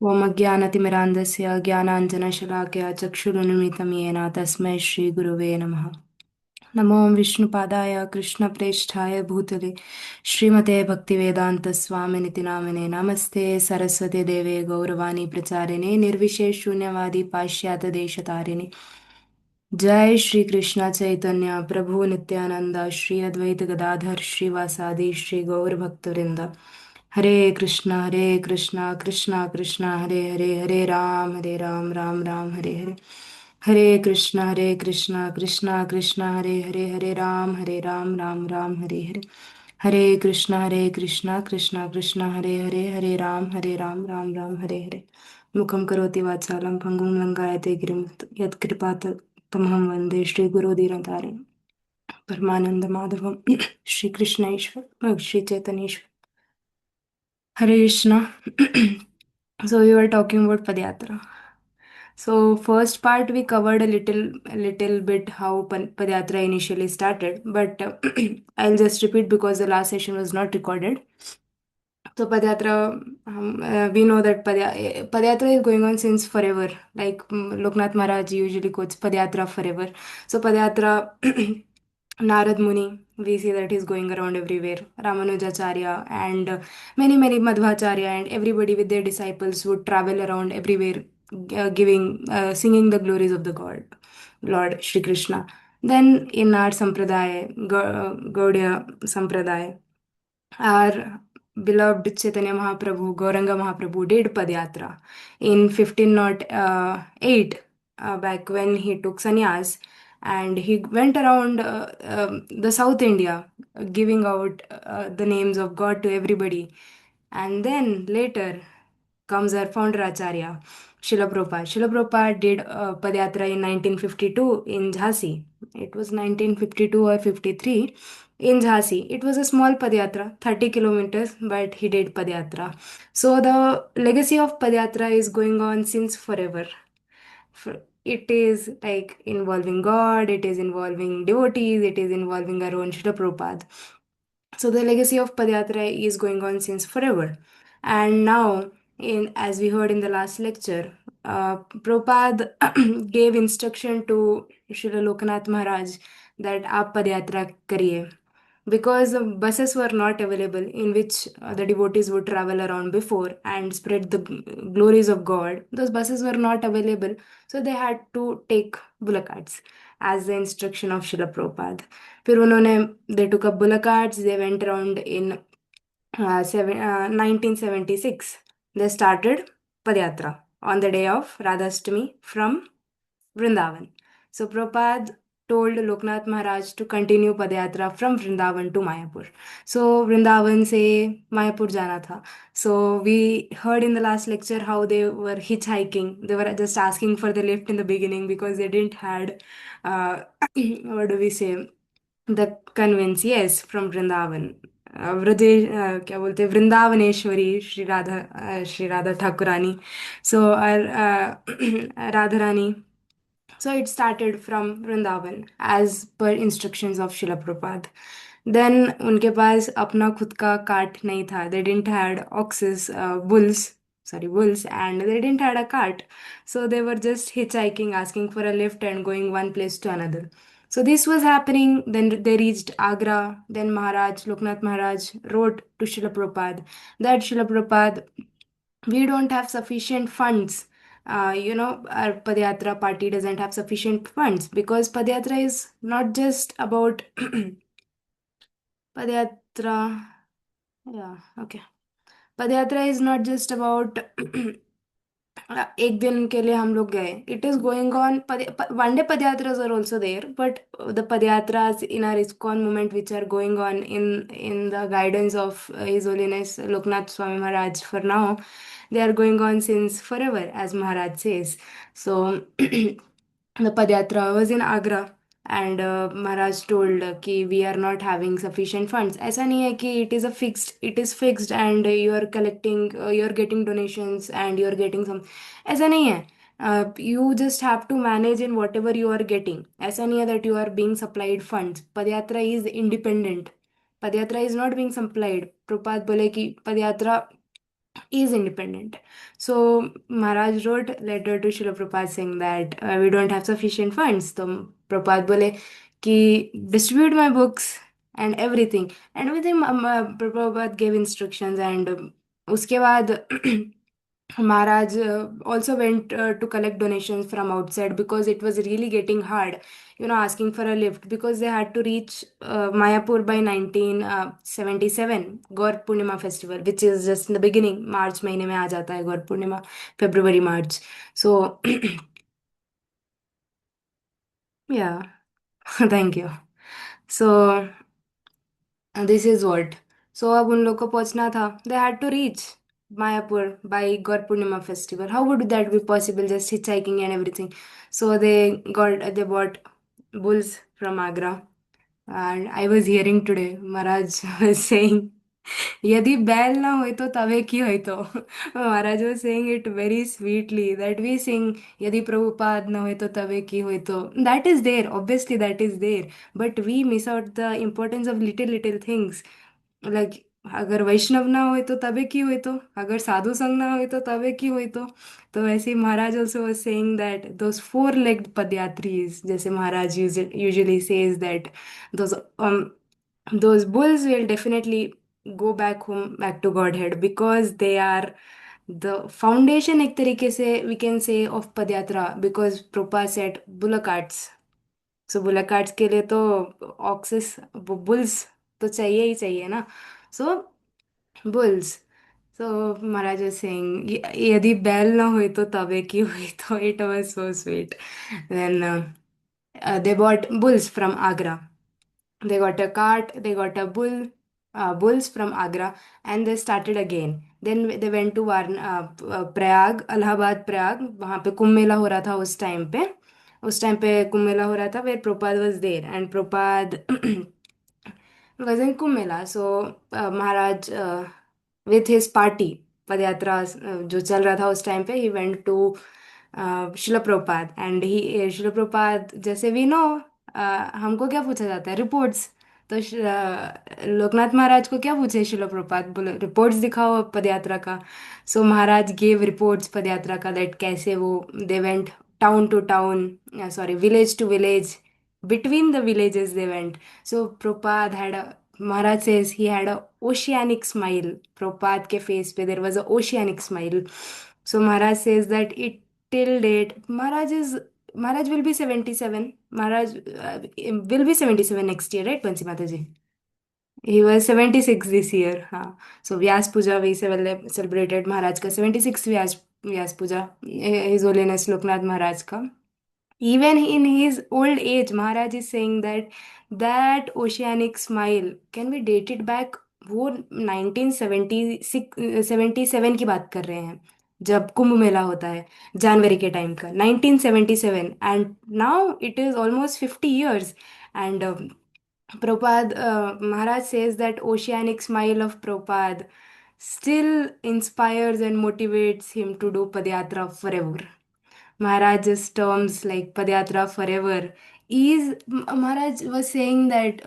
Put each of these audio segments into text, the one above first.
ओम अज्ञानतिमिरान्धस्य ज्ञानाञ्जनशलाकया चक्षुरुन्मिलितं येन तस्मै श्रीगुरुवे नमः। नमो विष्णुपादाय कृष्णप्रेष्ठाय भूतले श्रीमते भक्तिवेदान्तस्वामिनिति नामिने नमस्ते सरस्वती देवे गौरवाणी प्रचारिणे निर्विशेषशून्यवादी पाश्चात्यदेशतारिणे जय श्री कृष्ण चैतन्य प्रभु नित्यानंद श्री अद्वैत गदाधर श्रीवासादि श्री गौर भक्तवृंद हरे कृष्णा कृष्णा कृष्णा हरे हरे राम राम राम हरे हरे कृष्णा कृष्णा कृष्णा हरे राम राम हरे कृष्णा कृष्णा कृष्णा हरे राम राम हरे मुखं करोति वाचालं भङ्गुं लङ्घयते गिरिं यत्कृपातमहं वन्दे श्रीगुरुदीनतारिणं परमानन्दमाधवं श्रीकृष्णेश्वर श्रीचैतन्येश्वर हरे Krishna. So we were talking about Padyatra. So first part we covered a little bit how Padyatra initially started, but I'll just repeat because the last session was not recorded. So Padyatra, we know that Padyatra is going on since forever. Like Loknath Maharaj usually quotes Padyatra forever. So Padyatra, Narad Muni, we see that he's going around everywhere. Ramanujacharya and many Madhvacharya and everybody with their disciples would travel around everywhere, singing the glories of the God, Lord Shri Krishna. Then in our Sampradaya, Gaudiya Sampradaya, our beloved Chaitanya Mahaprabhu, Gauranga Mahaprabhu did Padyatra in 1508, back when he took sannyas, and he went around the South India giving out the names of God to everybody. And then later comes our founder Acharya, Srila Prabhupada. Srila Prabhupada did Padyatra in 1952 in Jhansi. It was 1952 or 53 in Jhansi. It was a small Padyatra, 30 kilometers, but he did Padyatra. So the legacy of Padyatra is going on since forever. It is like involving God, it is involving devotees, it is involving our own Srila Prabhupada. So the legacy of Padyatra is going on since forever. And now, as we heard in the last lecture, Prabhupada gave instruction to Srila Lokanath Maharaj that आप पदयात्रा करिए, because buses were not available in which the devotees would travel around before and spread the glories of God. Those buses were not available, so they had to take bullock carts as the instruction of Srila Prabhupada. फिर उन्होंने they took up bullock carts. They went around in 1976. They started Padyatra on the day of Radhastami from Vrindavan. So Prabhupada told Loknath Maharaj to continue Padyatra from Vrindavan to Mayapur. So Vrindavan से Mayapur जाना था. So we heard in the last lecture how they were hitchhiking. They were just asking for the lift in the beginning because they didn't had uh, what do we say, the convents, yes, from Vrindavan. क्या बोलते हैं, Vrindavaneshwari Shri Radha Thakurani. So Radha Rani. So it started from Vrindavan as per instructions of Srila Prabhupada. Then उनके पास अपना खुद का cart नहीं था. They didn't had oxes, bulls, and they didn't had a cart. So they were just hitchhiking, asking for a lift and going one place to another. So this was happening. Then they reached Agra. Then Loknath Maharaj, wrote to Srila Prabhupada that Srila Prabhupada, we don't have sufficient funds. Our Padyatra party doesn't have sufficient funds because Padyatra is not just about Padyatra. Yeah, okay. Padyatra is not just about एक दिन के लिए हम लोग गए. It is going on. One day Padyatras are also there, but the Padyatras in our ISKCON movement, which are going on in the guidance of His Holiness Loknath Swami Maharaj for now, they are going on since forever, as Maharaj says. So the Padyatra was in Agra. And Maharaj told कि we are not having sufficient funds. ऐसा नहीं है कि it is fixed and you are collecting, you are getting donations and you are getting some. ऐसा नहीं है. You just have to manage in whatever you are getting. ऐसा नहीं है that you are being supplied funds. Padyatra is independent. Padyatra is not being supplied. प्रपात बोले कि पदयात्रा is independent. So Maharaj wrote letter to Srila Prabhupada saying that we don't have sufficient funds. So Prabhupada बोले कि distribute my books and everything. And with him, Prabhupada gave instructions, and उसके बाद Maharaj also went to collect donations from outside because it was really getting hard, asking for a lift because they had to reach Mayapur by 1977, Gaur Purnima festival, which is just in the beginning. March महीने में आ जाता है Gaur Purnima, February, March. So, yeah, thank you. So, this is what. So अब उन लोग को पहुंचना था. They had to reach Mayapur by Gaur Purnima festival. How would that be possible just hitchhiking and everything? So they bought bulls from Agra. And I was hearing today Maharaj was saying, यदि बैल ना होय तो तवे की होय तो. Maharaj was saying it very sweetly that we sing यदि प्रभुपाद ना होय तो तवे की होय तो. That is there, obviously that is there, but we miss out the importance of little little things. Like अगर वैष्णव ना होय तो तबे की होय तो, अगर साधु संग ना होय तो तबे की होय तो ऐसे ही महाराज also was saying that those four-legged पदयात्रीज, जैसे महाराज usually says that those um those bulls will definitely go back home, back to Godhead, because they are the foundation एक तरीके से we can say of padyatra, because Prabhupada said bullock carts. So bullock carts के लिए तो oxes bulls तो चाहिए ही चाहिए ना. सो बुल्स. सो महाराज सिंह, यदि बैल ना हुई तो तबे की हुई तो. It was so sweet. Then they bought bulls from Agra. They got a cart, they got a bulls from Agra, and they started again. Then they went to Prayag, Allahabad Prayag. वहाँ पे कुंभ मेला हो रहा था उस टाइम पे कुंभ मेला हो रहा था, where Prabhupada was there, and Prabhupada was in Kumbh Mela. So Maharaj, with his party पदयात्रा जो चल रहा था उस टाइम पे, he went to Shila Prabhupada. And he शिला प्रभुपाद, जैसे वी नो, हमको क्या पूछा जाता है? रिपोर्ट्स. तो लोकनाथ महाराज को क्या पूछे शिला प्रभुपाद? बोले रिपोर्ट्स दिखाओ पदयात्रा का. सो महाराज गेव रिपोर्ट्स पदयात्रा का, दैट कैसे वो they went town to town, sorry village to village, between the villages they went. So Prabhupada had a, Maharaj says he had a oceanic smile. Prabhupada ke face pe there was a oceanic smile. So Maharaj says that it till date, Maharaj will be 77. Maharaj will be 77 next year, right, Pansi Mataji? He was 76 this year. हाँ. So Vyas Puja we celebrated Maharaj ka 76 Vyas Puja. His Holiness Loknath Maharaj ka. Even in his old age, Maharaj is saying that that oceanic smile can be dated back. वो 1976 77 की बात कर रहे हैं, जब कुंभ मेला होता है जनवरी के टाइम का, 1977. And now it is almost 50 years. And Prabhupada, Maharaj says that oceanic smile of Prabhupada still inspires and motivates him to do Padyatra forever. Maharaj's terms like Padyatra forever is, Maharaj was saying that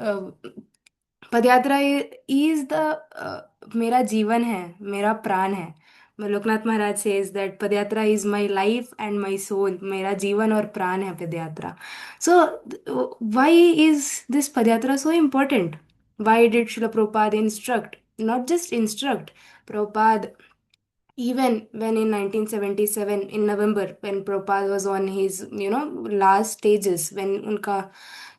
padayatra is the मेरा जीवन है, मेरा प्राण है. Lokanath Maharaj says that padyatra is my life and my soul. मेरा जीवन और प्राण है padayatra. So why is this padayatra so important? Why did Srila Prabhupada instruct, not just instruct, Prabhupada even when in 1977 in November, when Prabhupada was on his last stages, when उनका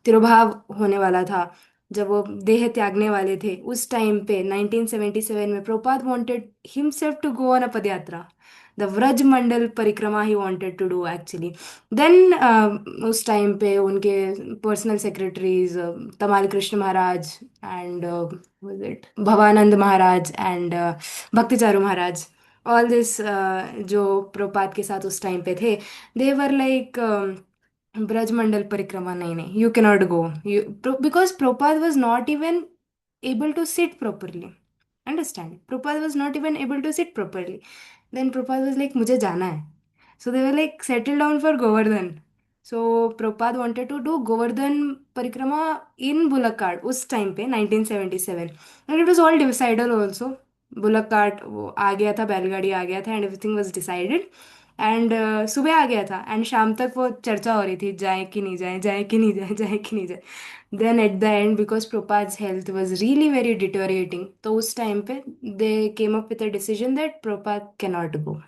तिरुभाव होने वाला था, जब वो देह त्यागने वाले थे, उस टाइम पे 1977 में Prabhupada wanted himself to go on a padayatra. The Vraja Mandala parikrama he wanted to do actually. Then उस टाइम पे उनके personal secretaries Tamal Krishna Maharaj and was it Bhavananda Maharaj and Bhakticharu Maharaj, all this जो प्रभुपाद के साथ उस टाइम पे थे, दे वर लाइक ब्रज मंडल परिक्रमा नहीं नहीं, you cannot go. You, because Prabhupada was not even able to sit properly. Understand? Prabhupada was not even able to sit properly. Then Prabhupada was like, मुझे जाना है. So they were like settle down for Govardhan. So Prabhupada wanted to do Govardhan Parikrama in Bulakad उस time पे 1977. And it was all suicidal also. Bullock cart वो आ गया था, बैलगाड़ी आ गया था, and everything was decided. And सुबह आ गया था, एंड शाम तक वो चर्चा हो रही थी, जाए कि नहीं जाए, जाए कि नहीं जाए, जाए कि नहीं जाए। Then at the end, because Prabhupada's health was really very deteriorating, तो उस टाइम पे they came up with a decision that Prabhupada's cannot go.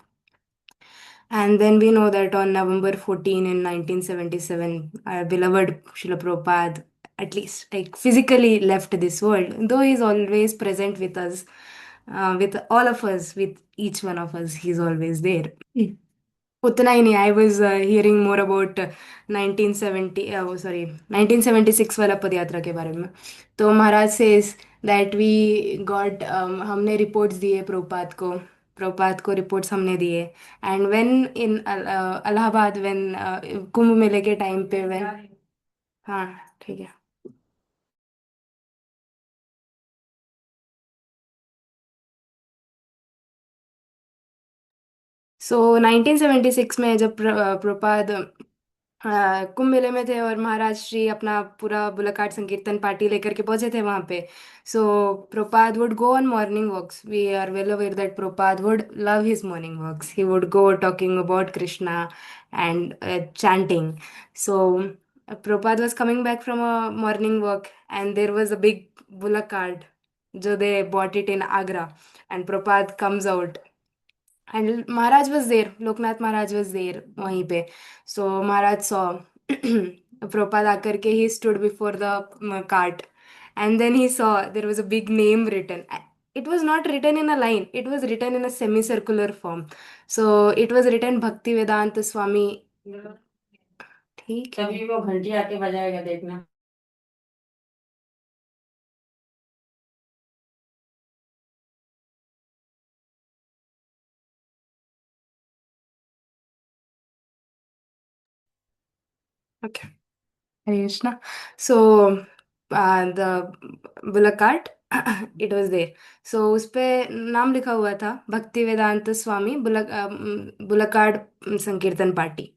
And then we know that on November 14 in 1977, our beloved Srila Prabhupada, at least like physically left this world, though he's always present with us, with all of us, with each one of us, he's always there. उतना ही नहीं, I was hearing more about 1970, वो sorry 1976 वाला पद यात्रा के बारे में। तो Maharaj says that we got, हमने रिपोर्ट्स दिए प्रभुपाद को, प्रभुपाद को रिपोर्ट्स हमने दिए। And when in Allahabad, when Kumbh मेले के टाइम पे, व्हेन, हाँ ठीक है। सो 1976 में जब प्रभुपाद कुंभ मेले में थे, और महाराज श्री अपना पूरा बुलाकाट संकीर्तन पार्टी लेकर के पहुंचे थे वहां पे। सो Prabhupada would go on morning walks. We are well aware that Prabhupada would love his morning walks. He would go talking about Krishna and chanting. So Prabhupada was coming back from a morning walk, and there was a big bullock cart. So they bought it in Agra, and Prabhupada comes out, and Maharaj was there, Loknath Maharaj was there वहीं पे. So Maharaj saw Prabhupada आकर के, he stood before the cart, and then he saw there was a big name written. It was not written in a line, it was written in a semicircular form. So it was written Bhakti Vedanta Swami. ठीक है, तभी वो घंटी आके बजाएगा देखना। Okay. Hare Krishna. So the bullock cart, it was there. So उस पे नाम लिखा हुआ था भक्ति वेदांत स्वामी bullock cart संकीर्तन party.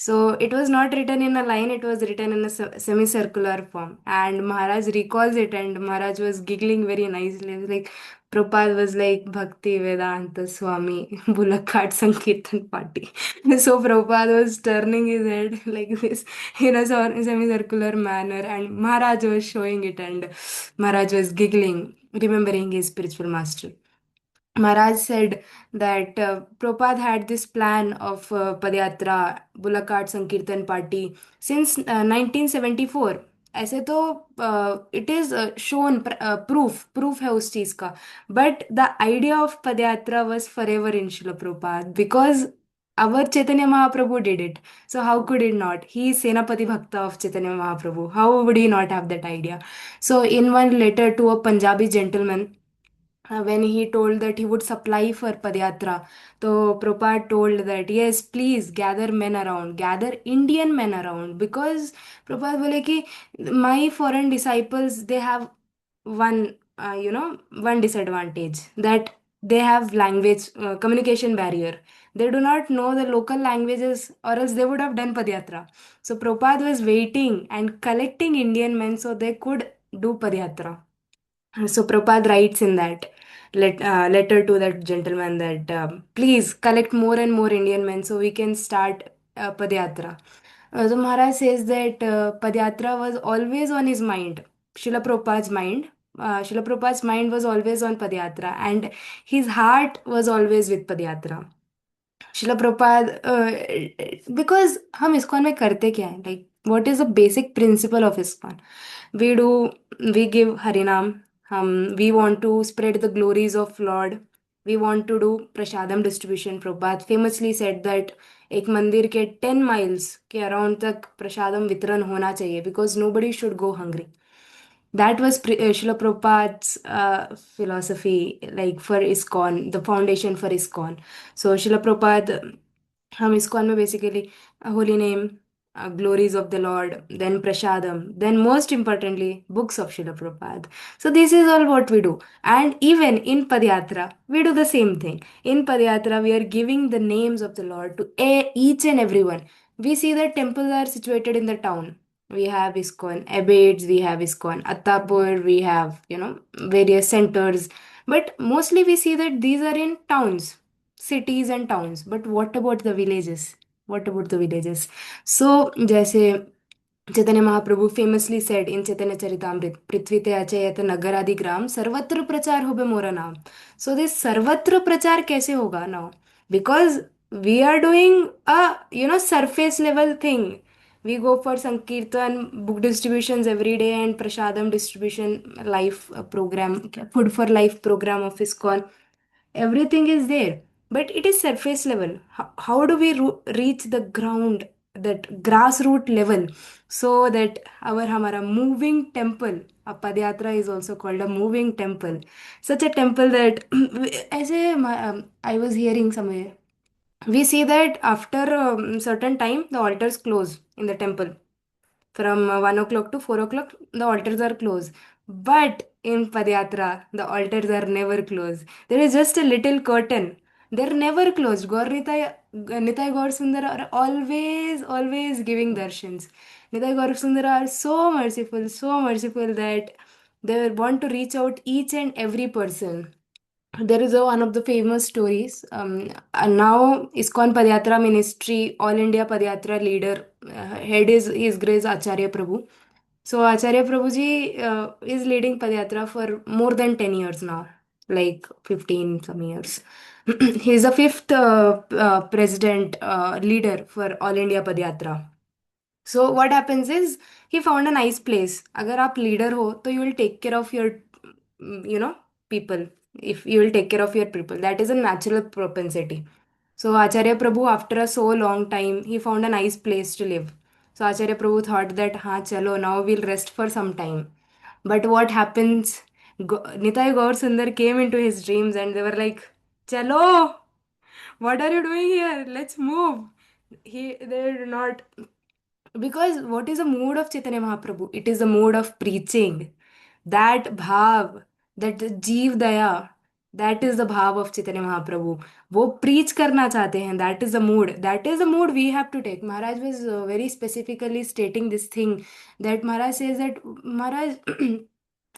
So it was not written in a line, it was written in a semicircular form. And Maharaj recalls it, and Maharaj was giggling very nicely. Like Prabhupada was like Bhakti Vedanta Swami bullock cart Sankirtan party. So Prabhupada was turning his head like this in a semicircular manner, and Maharaj was showing it, and Maharaj was giggling, remembering his spiritual master. Maharaj said that Prabhupada had this plan of Padayatra, Bulakart Sankirtan party since 1974. ऐसे तो it is shown, proof है उस चीज का, but the idea of padayatra was forever in Srila Prabhupada, because our Chaitanya Mahaprabhu did it. So how could it not? He is Senapati Bhakta of Chaitanya Mahaprabhu. How would he not have that idea? So in one letter to a Punjabi gentleman, when he told that he would supply for Padyatra, so Prabhupada told that yes, please gather men around, gather Indian men around, because Prabhupada बोले कि my foreign disciples, they have one one disadvantage, that they have language communication barrier. They do not know the local languages, or else they would have done Padyatra. So Prabhupada was waiting and collecting Indian men so they could do Padyatra. So Prabhupada writes in that letter to that gentleman that please collect more and more Indian men so we can start Padyatra. So Maharaj says that Padyatra was always on his mind, Srila Prabhupada's mind. Srila Prabhupada's mind was always on Padyatra, and his heart was always with Padyatra. Shila Prabhupada, because हम ISKCON में करते क्या है, like what is the basic principle of ISKCON? We do, we give harinam, हम we want to spread the glories of Lord, we want to do prasadam distribution. Prabhupada famously said that एक मंदिर के 10 miles के अराउंड तक प्रसादम वितरण होना चाहिए, because nobody should go hungry. That was Srila Prabhupada's philosophy, like for ISKCON, the foundation for ISKCON. So Srila Prabhupada, हम ISKCON में basically holy name, glories of the Lord, then prasadam, then most importantly books of Srila Prabhupada. So this is all what we do. And even in Padyatra, we do the same thing. In Padyatra, we are giving the names of the Lord to each and everyone. We see that temples are situated in the town. We have ISKCON Abbots, we have ISKCON Attapur, we have, various centers But mostly we see that these are in towns, cities and towns. But what about the villages? What about the villages? So, जैसे Chaitanya Mahaprabhu famously said in Chaitanya Charitamrit, पृथ्वी ते अचयत नगर आदि ग्राम सर्वत्र प्रचार होबे मोरा नाम. So this सर्वत्र प्रचार कैसे होगा now? Because we are doing a surface level thing. We go for Sankirtan book distributions every day and Prashadam distribution life program, food for life program of ISKCON. Everything is there, but it is surface level. How do we reach the ground, that grassroots level, so that our Hamara moving temple, a Padyatra is also called a moving temple. Such a temple that, as I was hearing somewhere, we see that after a certain time the altars close in the temple from 1 o'clock to 4 o'clock, the altars are closed. But in Padyatra, the altars are never closed. There is just a little curtain. They're never closed. Nitai Gaur Sundar are always giving darshans. Nitai Gaur Sundar are so merciful that they want to reach out each and every person. There is one of the famous stories. And now ISKCON Padyatra Ministry, All India Padyatra leader, head is His Grace Acharya Prabhu. So Acharya Prabhuji is leading Padyatra for more than 10 years now, like 15 some years. He is the fifth president leader for All India Padyatra. So what happens is he found a nice place. अगर आप leader हो तो you will take care of your people. If you will take care of your people, that is a natural propensity. So Acharya Prabhu, after a so long time, he found a nice place to live. So Acharya Prabhu thought that, हाँ चलो, now we'll rest for some time. But what happens? Nitai Gaur Sundar came into his dreams and they were like, चलो, what are you doing here? Let's move. They did not, because what is the mood of Chaitanya Mahaprabhu? It is the mood of preaching. That bhav, that jeev daya, that is the bhav of Chaitanya Mahaprabhu. वो preach करना चाहते हैं. That is the mood. That is the mood we have to take. Maharaj was very specifically stating this thing, that Maharaj says that Maharaj.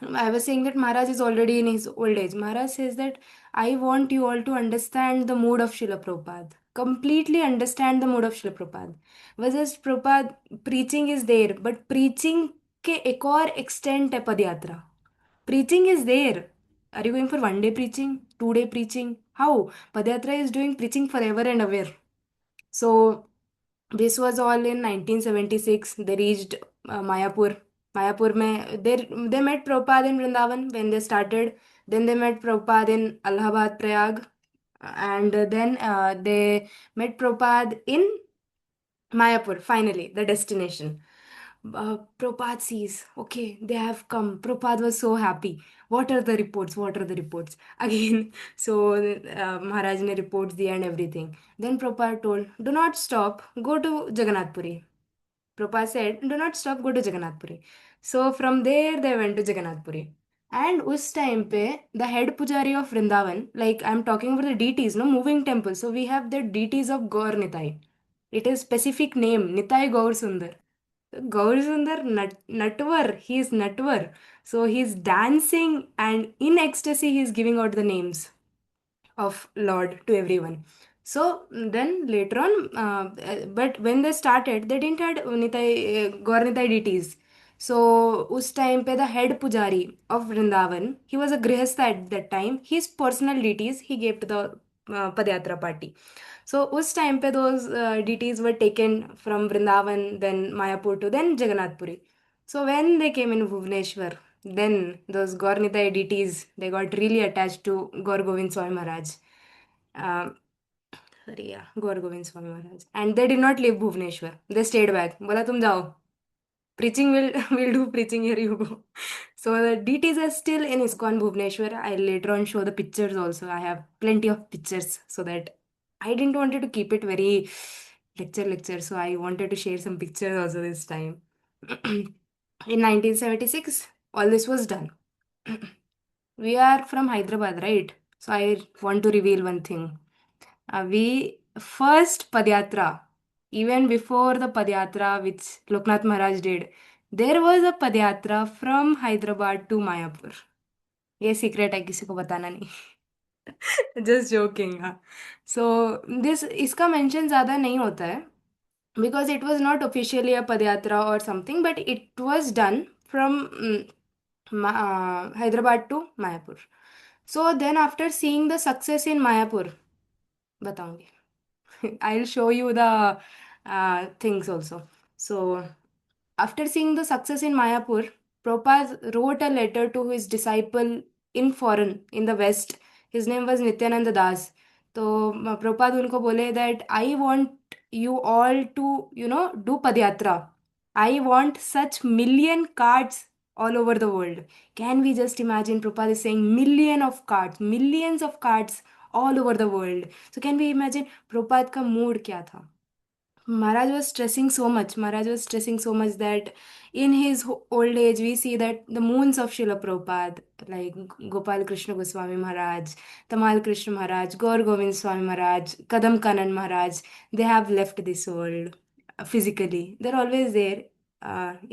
I was saying that Maharaj is already in his old age. Maharaj says that I want you all to understand the mood of Srila Prabhupada. Completely understand the mood of Srila Prabhupada. वजह प्रपात preaching is there, but preaching के एक और extent है पदयात्रा. Preaching is there. Are you going for 1 day preaching, 2 day preaching? How? Padayatra is doing preaching forever and ever. So this was all in 1976. They reached Mayapur. Mayapur mein they met Prabhupada in Vrindavan when they started. Then they met Prabhupada in Allahabad, Prayag, and then they met Prabhupada in Mayapur, finally, the destination. Prabhupada sees, okay, they have come. Prabhupada was so happy. What are the reports? What are the reports? Again, so Maharaj ne reports the and everything. Then Prabhupada told, do not stop, go to Jagannath Puri. Prabhupada said, do not stop, go to Jagannath Puri. So from there, they went to Jagannath Puri. And us time pe, the head pujari of Vrindavan, like I'm talking about the deities, no moving temple. So we have the deities of Gaur Nitai. It is specific name, Nitai Gaur Sundar. Gaur Sundar Natwar, he is Natwar. So he's dancing and in ecstasy he is giving out the names of Lord to everyone. So then later on, but when they started, they didn't had Gaur Nitai deities. So us time pe the head pujari of Vrindavan, he was a grihastha at that time. His personal deities he gave to the Padyatra party. So us time pe those deities were taken from Vrindavan, then Mayapur to then Jagannath Puri. So when they came in Bhubaneswar, then those Gaur Nitai deities, they got really attached to Gaur Govind Swami Maharaj. Um, sorry, yeah, Gaur Govind Swami Maharaj. And they did not leave Bhubaneswar. They stayed back. Bola tum jao. Preaching will will do preaching, here you go. So the deities are still in ISKCON Bhubaneswar. I'll later on show the pictures also. I have plenty of pictures, so that I didn't wanted to keep it very lecture. So I wanted to share some pictures also this time. In 1976, all this was done. We are from Hyderabad, right? So I want to reveal one thing. We first Padyatra, even before the Padyatra which Loknath Maharaj did, there was a Padyatra from Hyderabad to Mayapur. ये secret है, किसी को बताना नहीं। Just joking, हाँ। So this इसका mention ज़्यादा नहीं होता है, because it was not officially a padayatra और something, but it was done from Hyderabad to Mayapur. So then after seeing the success in Mayapur, बताऊंगी, I'll show you the things also. So after seeing the success in Mayapur, Prabhupada wrote a letter to his disciple in foreign, in the West. His name was Nityananda Das. तो प्रभुपाद उनको बोले that I want you all to do padyatra. I want such million carts all over the world. Can we just imagine Prabhupada is saying million of cards, millions of cards all over the world. So can we imagine Prabhupada का mood क्या था? Maharaj was stressing so much. Maharaj was stressing so much that in his old age, we see that the moons of Srila Prabhupada, like Gopal Krishna Goswami Maharaj, Tamal Krishna Maharaj, Gaur Govind Swami Maharaj, Kadam Kanan Maharaj, they have left this world physically. They're always there.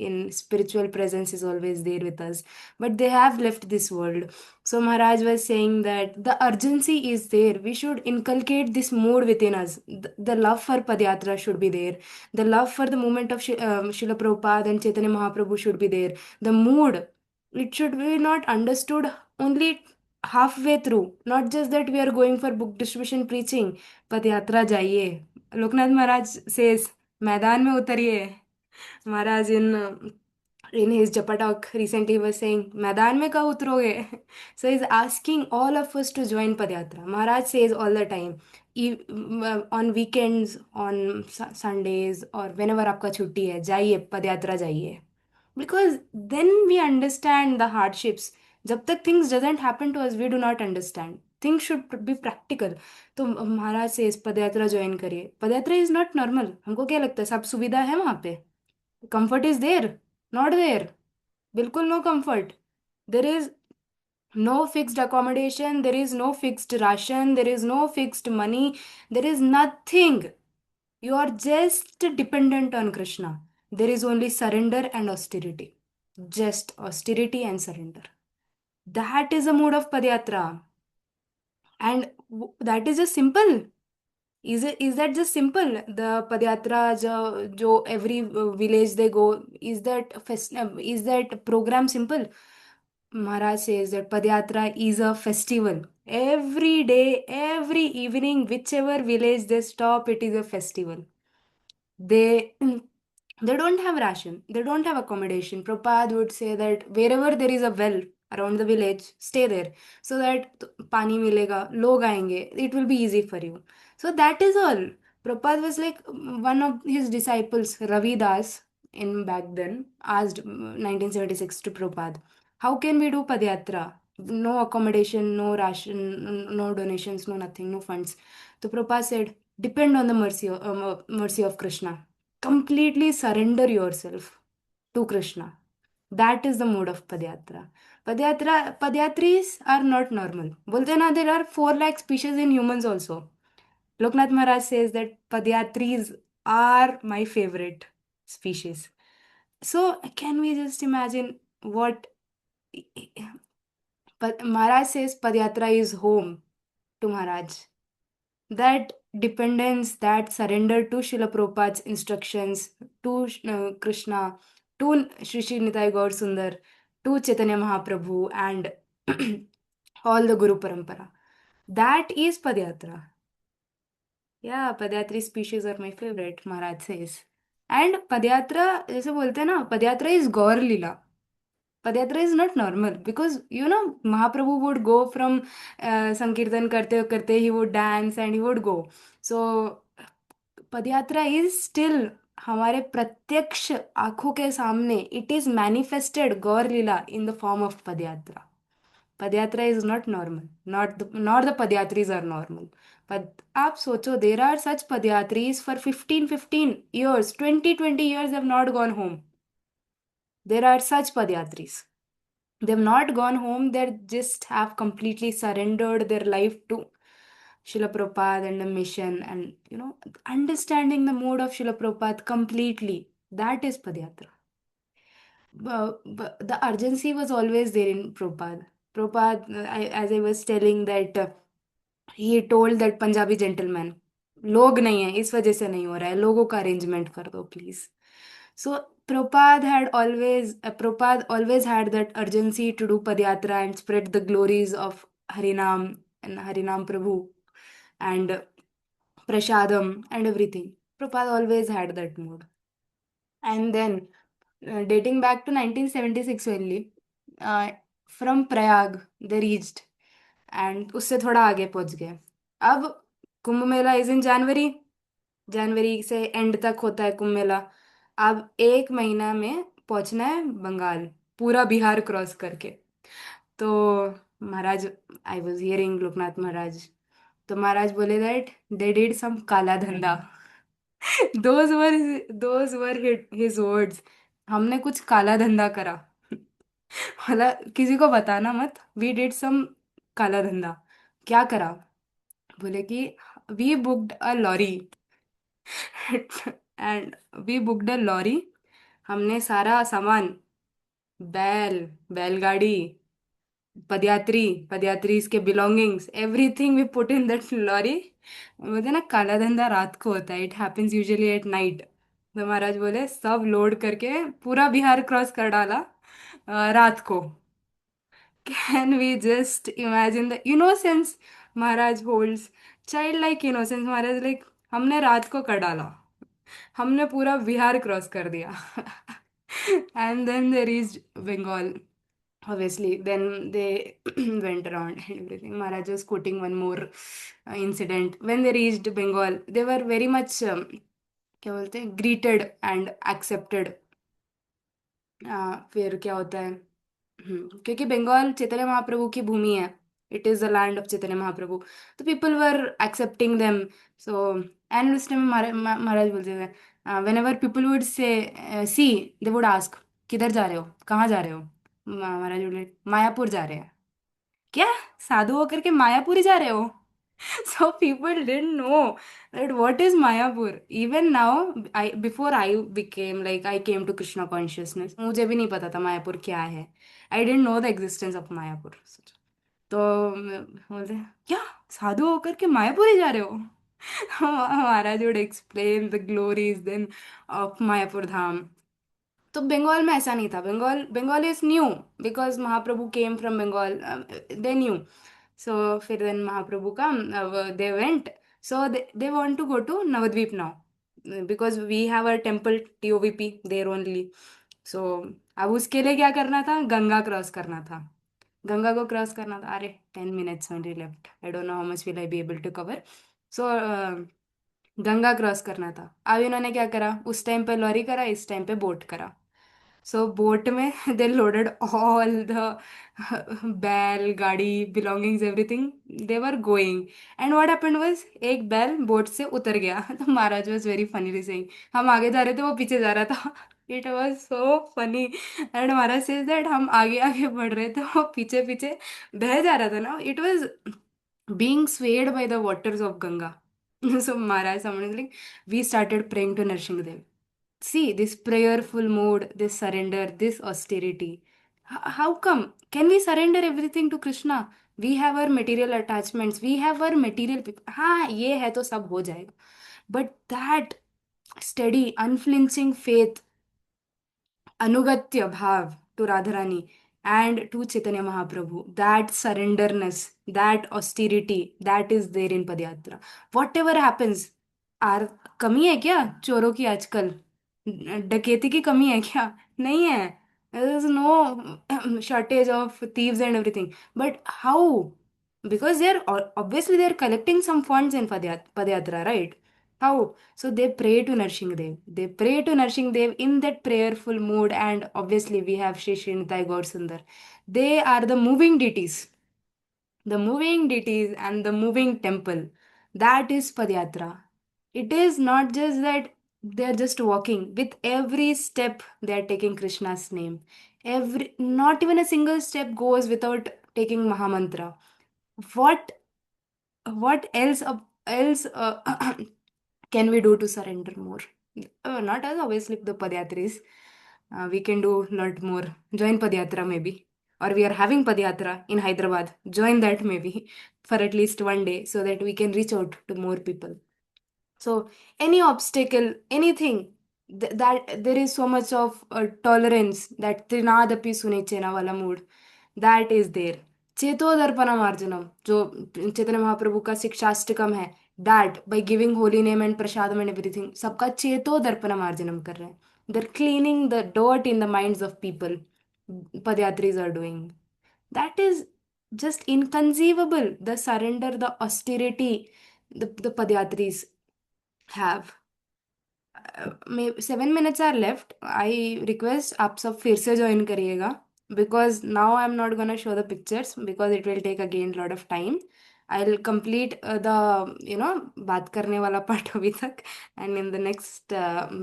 In spiritual presence is always there with us, but they have left this world. So Maharaj was saying that the urgency is there. We should inculcate this mood within us. The love for Padyatra should be there. The love for the movement of Srila Prabhupada and Chaitanya Mahaprabhu should be there. The mood, it should be not understood only halfway through. Not just that we are going for book distribution preaching. Padyatra jaiye. Loknath Maharaj says, मैदान में उतरिए. Maharaj in his Japa talk recently was saying, मैदान में कहाँ उतरोगे? So he's asking all of us to join Padyatra. Maharaj says all the time, on weekends, on Sundays, or whenever आपका छुट्टी है, जाइए पदयात्रा जाइए. Because then we understand the hardships. जब तक things doesn't happen to us, we do not understand. Things should be practical. तो महाराज से इस पदयात्रा ज्वाइन करिए. पदयात्रा इज नॉट नॉर्मल. हमको क्या लगता है सब सुविधा है वहां पे? Comfort is there? Not there. बिल्कुल no comfort. There is no fixed accommodation, there is no fixed ration, there is no fixed money, there is nothing. You are just dependent on Krishna. There is only surrender and austerity. Just austerity and surrender. That is the mood of Padyatra. And that is just simple. Is that just simple? The Padyatra, jo every village they go, is that program simple? Maharaj says that Padyatra is a festival. Every day, every evening, whichever village they stop, it is a festival. They they don't have ration, they don't have accommodation. Prabhupada would say that wherever there is a well around the village, stay there so that pani milega, log aayenge, it will be easy for you. So that is all. Prabhupada was like, one of his disciples, Ravi Das, in back then, asked 1976 to Prabhupada, how can we do Padyatra? No accommodation, no ration, no donations, no nothing, no funds. So Prabhupada said, depend on the mercy of Krishna. Completely surrender yourself to Krishna. That is the mode of Padyatra. Padyatris are not normal. बोलते ना, there are 4 lakh species in humans also. Loknath Maharaj says that Padyatris are my favorite species. So can we just imagine what Maharaj says Padyatra is home to Maharaj. That dependence, that surrender to Srila Prabhupada's instructions, to Krishna, to Sri Sri Nitai Gaur Sundar, to Chaitanya Mahaprabhu, and all the Guru Parampara. That is Padyatra. Yeah, Padyatri species are my favorite, Maharaj says. And Padyatra, जैसे बोलते हैं ना, Padyatra is Gaur Lila. Padyatra is not normal because Mahaprabhu would go from Sankirtan karte karte, he would dance and he would go. So padayatra is still हमारे प्रत्यक्ष आंखों के सामने. It is manifested Gaura lila in the form of padayatra. Padayatra is not normal, not the padayatris are normal. but आप सोचो, there are such padayatris for 15 20 years have not gone home. There are such padyatris. They've not gone home, they just have completely surrendered their life to Srila Prabhupada and the mission, and understanding the mode of Srila Prabhupada completely. That is Padyatra. But the urgency was always there in Prabhupada. Prabhupada, as I was telling that he told that Punjabi gentleman, लोग नहीं है इस वजह से नहीं हो रहा है, लोगों का अरेंजमेंट कर दो please. So Prabhupada always had that urgency to do Padyatra and spread the glories of Harinam and Harinam Prabhu and Prasadam and everything. Prabhupada always had that mood. And then, dating back to 1976 only, uh, from Prayag, they reached, and उससे थोड़ा आगे पहुंच गए. अब Kumbh Mela is in जनवरी. जनवरी से and तक होता है कुंभ मेला. अब एक महीना में पहुंचना है बंगाल, पूरा बिहार क्रॉस करके. तो महाराज, आई वॉज हियरिंग लोकनाथ महाराज, तो महाराज बोले दैट दे डिड सम काला धंधा. Those were those were his words. हमने कुछ काला धंधा करा. मतलब किसी को बताना मत, वी डिड सम काला धंधा. क्या करा? बोले कि we booked a lorry. And we booked a lorry. हमने सारा सामान, बैल, बैलगाड़ी, पदयात्री, पदयात्रीज के belongings, everything we put in that lorry. बोलते हैं ना काला धंधा रात को होता है, it happens usually at night. तो महाराज बोले सब लोड करके पूरा बिहार क्रॉस कर डाला रात को. Can we just imagine the innocence Maharaj holds, child like innocence. Maharaj like हमने रात को कर डाला, हमने पूरा बिहार क्रॉस कर दिया. And then they reached Bengal. Obviously, then they went around and everything. Maharaj was quoting one more incident. When they reached Bengal, they were very much क्या बोलते हैं, greeted and accepted. फिर क्या होता है, क्योंकि बंगाल चैतन्य महाप्रभु की भूमि है. It is the land of Chaitanya Mahaprabhu. तो people were accepting them. So and उस टाइम महाराज बोलते थे, when ever people would say C, they would ask किधर जा रहे हो, कहाँ जा रहे हो. महाराज बोले मायापुर जा रहे हैं. क्या? साधु होकर के मायापुर ही जा रहे हो? So people didn't know that what is Mayapur. Even now, I before I became like I came to Krishna consciousness, मुझे भी नहीं पता था मायापुर क्या है. I didn't know the existence of Mayapur. तो बोलते हैं, क्या साधु होकर के मायापुर ही जा रहे हो? महाराज would explain the glories then of Mayapur धाम. तो बंगाल में ऐसा नहीं था. Bengal is knew because Mahaprabhu came from Bengal, they knew. So फिर देन महाप्रभु का they went. So they want to go to Navadwip now because we have a temple TOVP there only. So अब उसके लिए क्या करना था, गंगा क्रॉस करना था. गंगा को क्रॉस करना था. अरे 10 minutes only left, I don't know how much will I be able to cover. So Ganga cross करना था. अब इन्होंने क्या करा, उस टाइम पे लॉरी करा, इस टाइम पे बोट करा. सो बोट में दे लोडेड ऑल द बैल गाड़ी belongings everything, they were going. And what happened was, एक बैल बोट से उतर गया. तो महाराज वाज वेरी फनीली सेइंग, हम आगे जा रहे थे, वो पीछे जा रहा था. It was so funny. And Maharaj says that हम आगे आगे बढ़ रहे थे, वो पीछे पीछे बह जा रहा था ना. It was being swayed by the waters of Ganga. So Maharaj someone is like, we started praying to Narsingadev. See this prayerful mood, this surrender, this austerity. How come? Can we surrender everything to Krishna? We have our material attachments. We have our material. हाँ ये है तो सब हो जाएगा. But that steady, unflinching faith, Anugatya Bhav to Radharani and to Chaitanya Mahaprabhu. That surrenderness, that austerity, that is there in Padyatra. Whatever happens, आर कमी है क्या चोरों की आजकल? डकैती की कमी है क्या? नहीं है. There is no shortage of thieves and everything. But how? Because they are obviously they are collecting some funds in Padyatra, right? How? So they pray to Narsingadev. They pray to Narsingadev in that prayerful mood, and obviously we have Shri Srinitai Gaur Sundar. They are the moving deities and the moving temple. That is Padyatra. It is not just that they are just walking. With every step, they are taking Krishna's name. Every, not even a single step goes without taking Mahamantra. What what else can we do to surrender more? Not as obviously the Padyatris. We can do lot more. Join Padyatra maybe. or we are having Padyatra in Hyderabad, join that maybe for at least one day so that we can reach out to more people. So, any obstacle, anything, that there is so much of tolerance, that Trinadapi Sunechena wala mood, that is there. चेतोदर्पण मार्जनम जो चैतन्य महाप्रभु का शिक्षाष्टकम है, that by giving holy name and prasadam and everything, सबका चेतोदर्पण मार्जनम कर रहे हैं. They're cleaning the dirt in the minds of people. Padyatris are doing. That is just inconceivable. The surrender, the austerity, the Padyatris have. May 7 minutes are left. I request आप सब फिर से join करिएगा, because now I am not gonna show the pictures because it will take again lot of time. I will complete the बात करने वाला part अभी तक, and in the next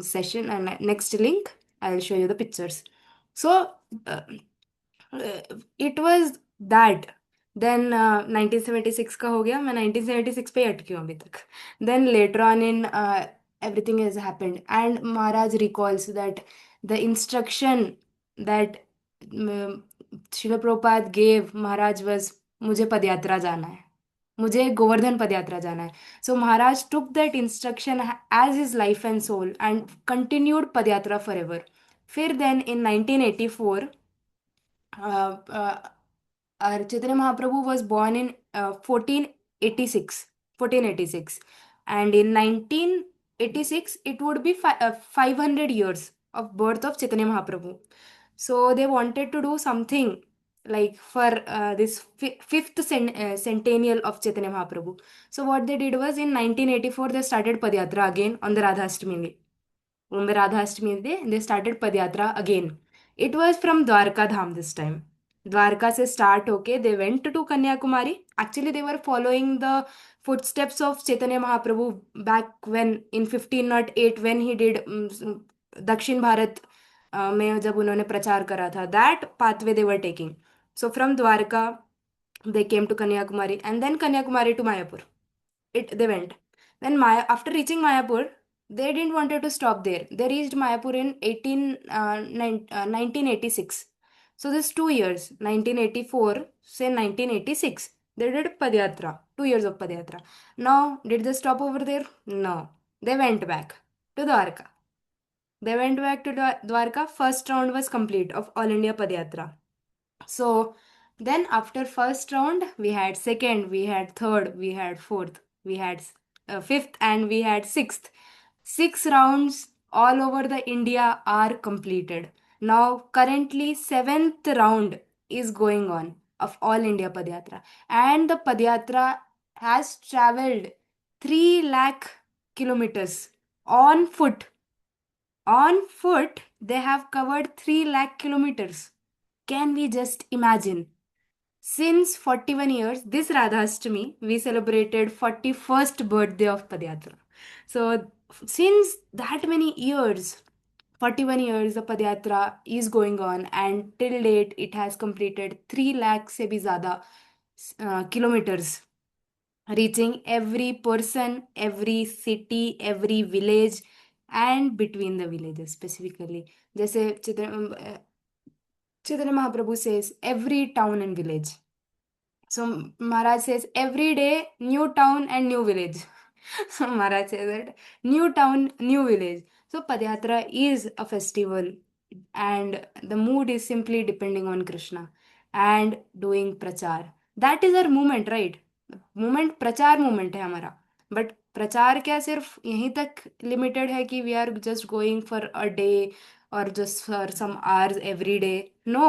session and next link I will show you the pictures. So it was that. Then 1976 का हो गया, मैं 1976 पे ही अटकी हूँ अभी तक. Then later on in everything has happened, and Maharaj recalls that the instruction that Srila Prabhupada gave Maharaj was, मुझे पदयात्रा जाना है, मुझे गोवर्धन पदयात्रा जाना है. So Maharaj took that instruction as his life and soul and continued padyatra forever. फिर then in 1984, uh, uh, Chaitanya Mahaprabhu was born in 1486, 1486, and in 1986 it would be 500 years of birth of Chaitanya Mahaprabhu. So they wanted to do something like for this fifth centennial of Chaitanya Mahaprabhu. So what they did was, in 1984 they started Padyatra again on the Radhashtami. On the Radhashtami day, they started Padyatra again. It was from Dwarka Dham this time. Dwarka se start okay, they went to Kanyakumari. Actually, they were following the footsteps of Chaitanya Mahaprabhu back when in 1508 when he did Dakshin Bharat में जब उन्होंने प्रचार करा था. That pathway they were taking. So from Dwarka they came to Kanyakumari, and then Kanyakumari to Mayapur. They went. Then after reaching Mayapur, they didn't wanted to stop there. They reached Mayapur in 1986. So this 2 years, 1984 say 1986, they did Padyatra, 2 years of Padyatra. Now, did they stop over there? No. They went back to Dwarka. They went back to Dwarka. First round was complete of All India Padyatra. So then after first round, we had second, we had third, we had fourth, we had fifth, and we had sixth. 6 rounds all over the India are completed. Now currently seventh round is going on of All India Padyatra, and the Padyatra has traveled 3 lakh kilometers on foot. On foot, they have covered 3 lakh kilometers. Can we just imagine? Since 41 years, this Radhashtami, we celebrated 41st birthday of Padyatra. So, since that many years, 41 years, the Padyatra is going on, and till date, it has completed 3 lakh se bhi zyada kilometers, reaching every person, every city, every village, and between the villages specifically. जैसे Chaitanya Mahaprabhu says, every town and village. So Maharaj says, every day, new town and new village. So Maharaj says that, new town, new village. So Padyatra is a festival, and the mood is simply depending on Krishna and doing prachar. That is our movement, right? Movement, प्रचार movement है हमारा. But प्रचार क्या सिर्फ यहीं तक limited है कि we are just going for a day or just for some hours every day? No,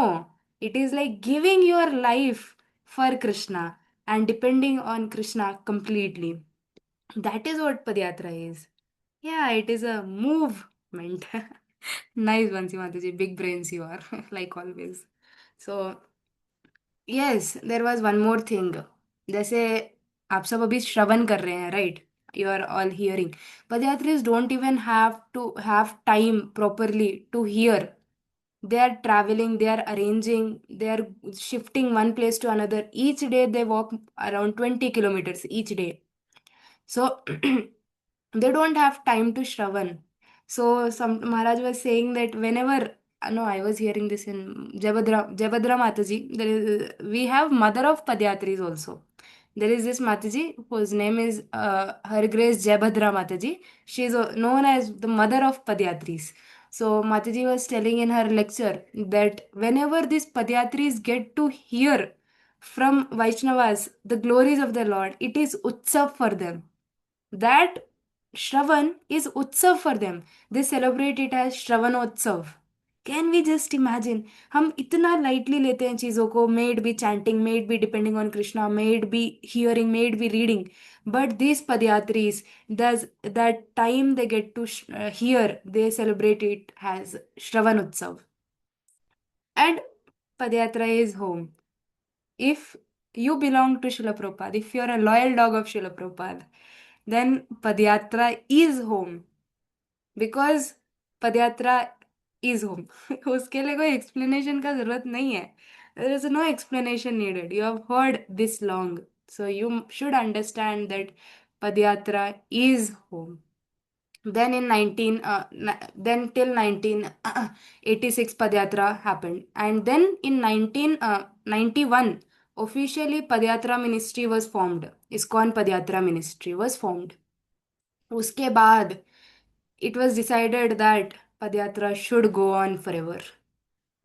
it is like giving your life for Krishna and depending on Krishna completely. That is what Padyatra is. Yeah, it is a movement. Nice, Vansi Mataji. Big brains you are, like always. So, yes, there was one more thing. जैसे आप सब अभी श्रवण कर रहे हैं, right? You are all hearing. Padyatris don't even have to have time properly to hear. They are traveling, they are arranging, they are shifting one place to another. Each day they walk around 20 kilometers each day. So they don't have time to Shravan. So some Maharaj was saying that whenever no, I was hearing this in Jabadra Mataji. We have mother of Padyatris also. There is this Mataji whose name is Her Grace Jabadra Mataji. She is known as the mother of Padyatris. So Mataji was telling in her lecture that whenever these Padyatris get to hear from Vaishnavas the glories of the Lord, it is utsav for them. That Shravan is Utsav for them. They celebrate it as Shravanotsav. Can we just imagine? हम इतना lightly लेते हैं चीज़ों को, may it be chanting, may it be depending on Krishna, may it be hearing, may it be reading. But these Padyatris, does that time they get to hear, they celebrate it as Shravan Utsav. And Padyatra is home. If you belong to Srila Prabhupada, if you're a loyal dog of Srila Prabhupada, then Padyatra is home. Because padyatra is home उसके लिए कोई explanation का जरूरत नहीं है there is no explanation needed you have heard this long so you should understand that padyatra is home then in 19 then till 1986 Padyatra happened, and then in 1991 officially Padyatra ministry was formed. ISKCON Padyatra ministry was formed. उसके बाद it was decided that Padyatra should go on forever.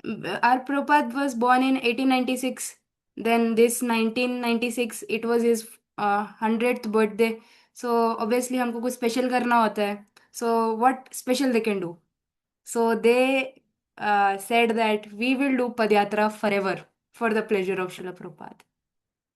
Our Prabhupada was born in 1896. Then this 1996, it was his 100th birthday. So obviously हमको कुछ special करना होता है. So what special they can do? So they said that we will do Padyatra forever for the pleasure of Srila Prabhupada.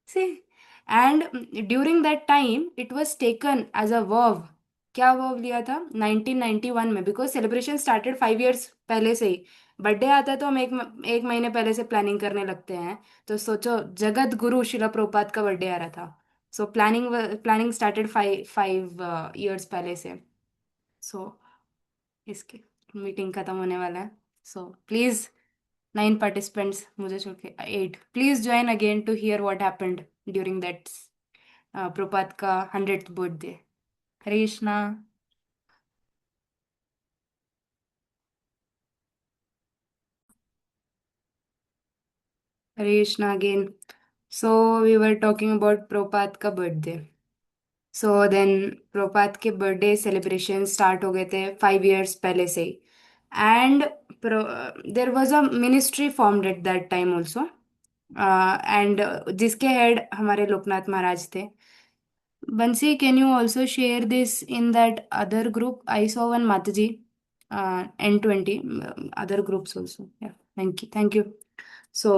See, and during that time it was taken as a vow. क्या verve लिया था 1991 में? Because celebration started 5 years पहले से ही. Birthday आता है तो हम एक महीने पहले से प्लानिंग करने लगते हैं. तो सोचो, जगत गुरु शिला प्रभुपाद का बर्थडे आ रहा था. सो प्लानिंग स्टार्टेड 5 years पहले से. सो इसके मीटिंग खत्म होने वाला है. सो प्लीज 9 participants, मुझे छोड़ के 8, please join again to hear what happened during that Prabhupada का 100th birthday. Hare Krishna. Hare Krishna again. So we were talking about Prabhupada का बर्थडे. सो देन प्रभुपाद के बर्थडे सेलिब्रेशन स्टार्ट हो गए थे 5 years पहले से ही. And there was a ministry formed at that time also, and जिसके हेड हमारे लोकनाथ महाराज थे. Bansi, can you also share this in that other group? I saw one Mataji, N20, other groups also. Yeah, thank you, thank you. So,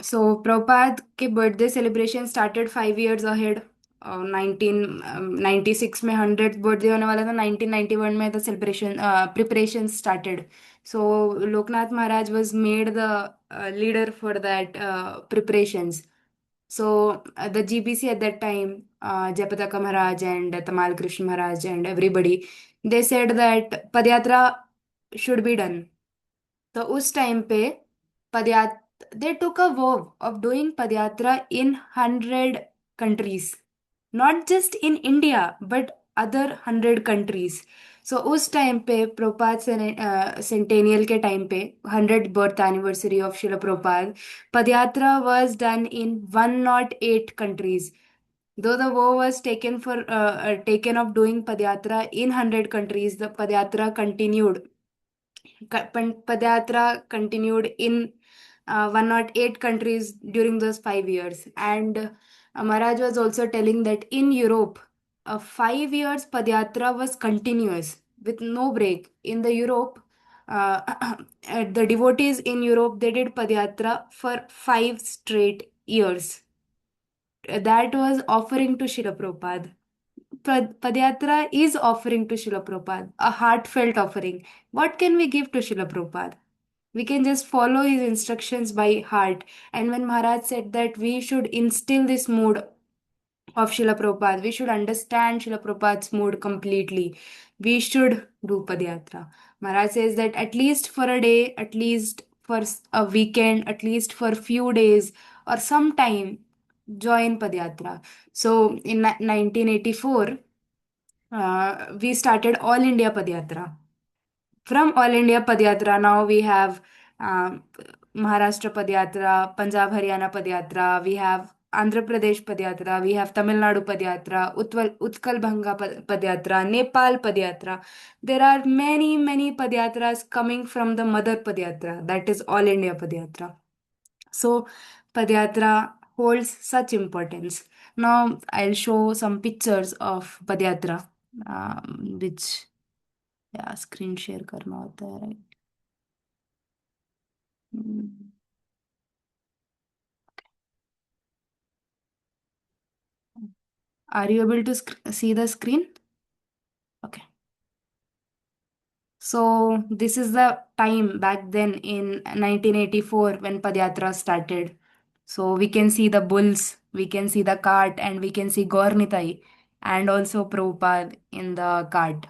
Prabhupada के birthday celebration started 5 years ahead. 1996 में 100th birthday होने वाला था. 1991 में the celebration preparation started. So Loknath Maharaj was made the leader for that preparations. So the GBC at that time, Jayapataka Maharaj and Tamal Krishna Maharaj and everybody, they said that Padyatra should be done. तो उस time पे पदयात they took a vow of doing Padyatra in 100 countries, not just in India but other 100 countries. सो उस time पे प्रोपाद centennial के time पे 100th birth anniversary of Srila Prabhupada, padayatra was done in 108 countries. Though the vow was taken of doing Padyatra in 100 countries, the Padayatra continued in 108 countries during those 5 years. And Maharaj was also telling that in Europe, 5 years Padayatra was continuous with no break. In the Europe, the devotees in Europe, they did Padayatra for 5 straight years. That was offering to Srila Prabhupada. Padyatra is offering to Srila Prabhupada, a heartfelt offering. What can we give to Srila Prabhupada? We can just follow his instructions by heart. And when Maharaj said that we should instill this mood of Srila Prabhupada, we should understand Srila Prabhupada's mood completely. We should do Padyatra. Maharaj says that at least for a day, at least for a weekend, at least for few days or some time, join Padyatra. So in 1984, we started All India Padyatra. From All India Padyatra, now we have um, Maharashtra Padyatra, Punjab Haryana Padyatra, we have Andhra Pradesh Padyatra, we have Tamil Nadu Padyatra, Utkal Bhanga Padyatra, Nepal Padyatra. There are many Padyatras coming from the mother Padyatra, that is All India Padyatra. So, Padyatra holds such importance. Now, I'll show some pictures of Padyatra, which, yeah, screen share करना होता है, right? Hmm. Are you able to see the screen? Okay. So this is the time back then in 1984 when Padyatra started. So we can see the bulls, we can see the cart, and we can see Gaur Nitai and also Prabhupada in the cart.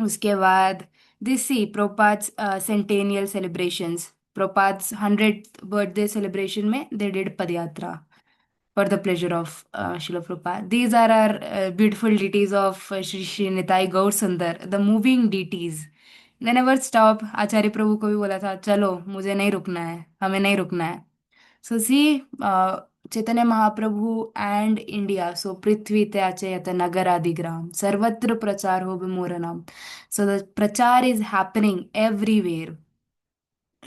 उसके बाद this see Prabhupada's centennial celebrations. Prabhupada's 100th birthday celebration में they did Padyatra for the pleasure of Srila Prabhupada. These are our beautiful deities of Shri Shri Nitai Gaur Sundar, the moving deities. They never stop. आचार्य प्रभु को भी बोला था चलो मुझे नहीं रुकना है हमें नहीं रुकना है. So see Chaitanya Mahaprabhu and India. So Prithvi त्याचे यत नगरादिग्राम सर्वत्र प्रचार हो मोर नाम. So the prachar is happening everywhere.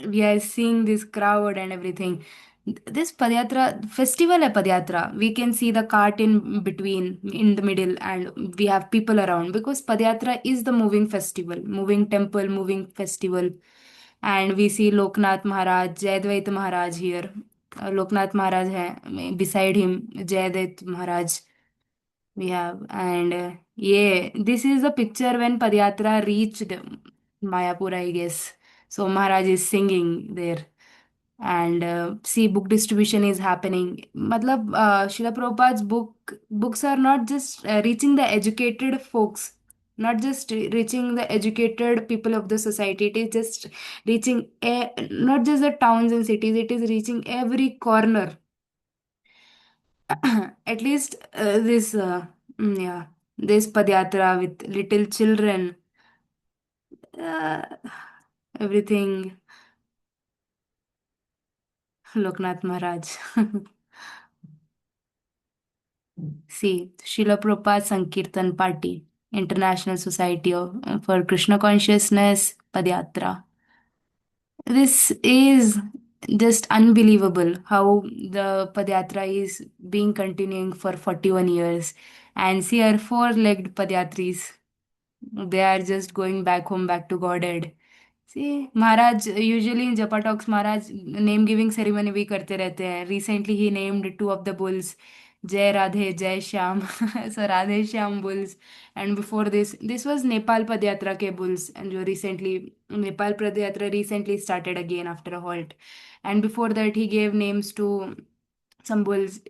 We are seeing this crowd and everything. This Padyatra festival है Padyatra. We can see the cart in between, in the middle, and we have people around because Padyatra is the moving festival, moving temple, moving festival. And we see Loknath Maharaj, Jayadvait Maharaj here. Loknath Maharaj hai, beside him, Jayadvait Maharaj we have. And yeah, this is the picture when Padyatra reached Mayapur, I guess. So Maharaj is singing there. And see, book distribution is happening. Matlab, Srila Prabhupada's books are not just reaching the educated folks, not just reaching the educated people of the society. It is just reaching not just the towns and cities. It is reaching every corner. At least yeah, this Padyatra with little children, uh, everything. Loknath Maharaj. See, Srila Prabhupada Sankirtan Party, International Society for Krishna Consciousness, Padyatra. This is just unbelievable how the Padyatra is being continuing for 41 years. And see our four-legged Padyatris. They are just going back home, back to Godhead. See, Maharaj, usually in Japa Talks, Maharaj name giving ceremony भी करते रहते हैं. Recently, he named two of the bulls, Jai Radhe, Jai Shyam. So, Radhe Shyam bulls. And before this was Nepal Padyatra ke bulls. And जो recently, Nepal Padyatra recently started again after a halt. And before that, he gave names to some bulls.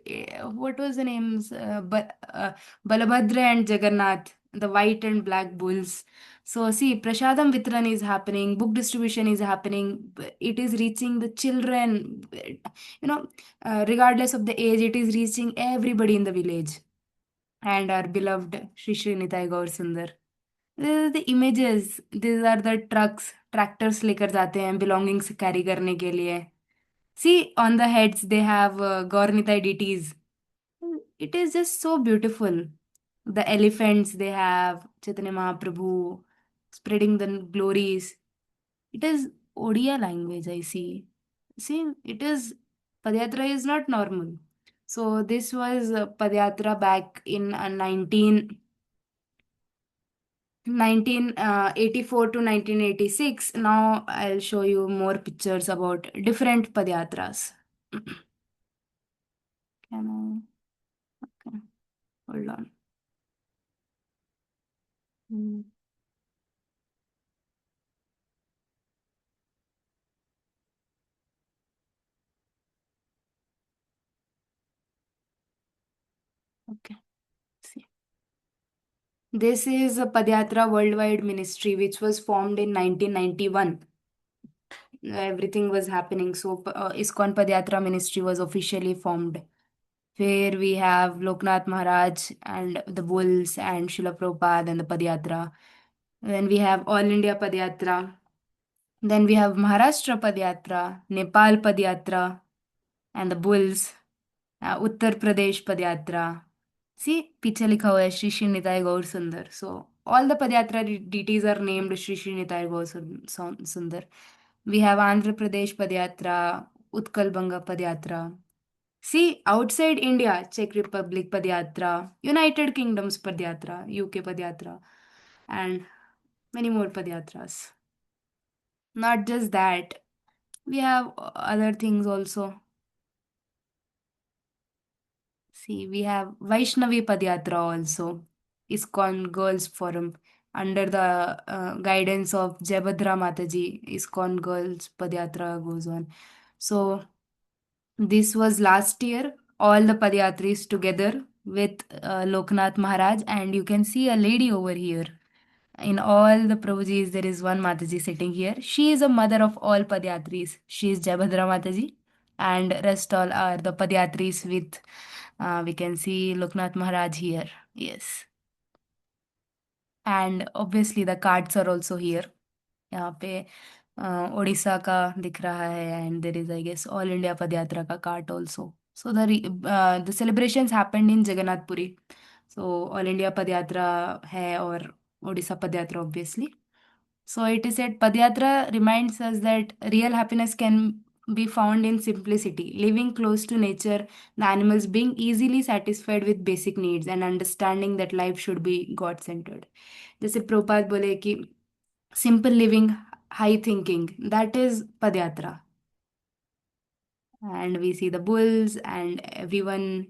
What was the names? Balabhadra and Jagannath, the white and black bulls. So see, Prashadam Vitran is happening, book distribution is happening. It is reaching the children. Regardless of the age, it is reaching everybody in the village. And our beloved Shri Shri Nitai Gaur Sundar. These are the images. These are the trucks. Tractors लेकर जाते हैं belongings carry करने के लिए. See, on the heads they have Gaurnitai deities. It is just so beautiful. The elephants they have, Chaitanya Mahaprabhu spreading the glories. It is Odia language, I see. See, it is, Padyatra is not normal. So this was Padyatra back in 1984 to 1986. Now I'll show you more pictures about different Padyatras. Can I? Okay, hold on. Hmm, okay, see. This is a Padyatra Worldwide Ministry, which was formed in 1991. Everything was happening. So, ISKCON Padyatra Ministry was officially formed, where we have Loknath Maharaj and the Bulls and Srila Prabhupada and the Padyatra. Then we have All India Padyatra. Then we have Maharashtra Padyatra, Nepal Padyatra, and the Bulls, Uttar Pradesh Padyatra. See, पीछे लिखा हुआ है श्री श्री निताई गौर सुंदर. So all the Padyatra deities are named Shri Shri Nitai Gaur Sundar. We have Andhra Pradesh Padyatra, Utkal Banga Padyatra. See, outside India, Czech Republic Padyatra, United Kingdoms Padyatra, UK Padyatra, and many more Padyatras. Not just that, we have other things also. See, we have Vaishnavi Padyatra also, ISKCON Girls Forum, under the guidance of Jayabhadra Mataji, ISKCON Girls Padyatra goes on. So, this was last year, all the Padyatris together with Loknath Maharaj, and you can see a lady over here. In all the Prabhujis, there is one Mataji sitting here. She is a mother of all Padyatris. She is Jayabhadra Mataji, and rest all are the Padyatris with, we can see Loknath Maharaj here. Yes. And obviously the cards are also here. यहाँ पे उड़ीसा का दिख रहा है and there is I guess all India padayatra का cart also so the celebrations happened in Jagannath Puri so all India padayatra है और Orissa padayatra obviously so it is said padayatra reminds us that real happiness can be found in simplicity, living close to nature, the animals being easily satisfied with basic needs, and understanding that life should be God centered. जैसे प्रभुपाद बोले कि simple living, high thinking, that is Padyatra. And we see the bulls and everyone.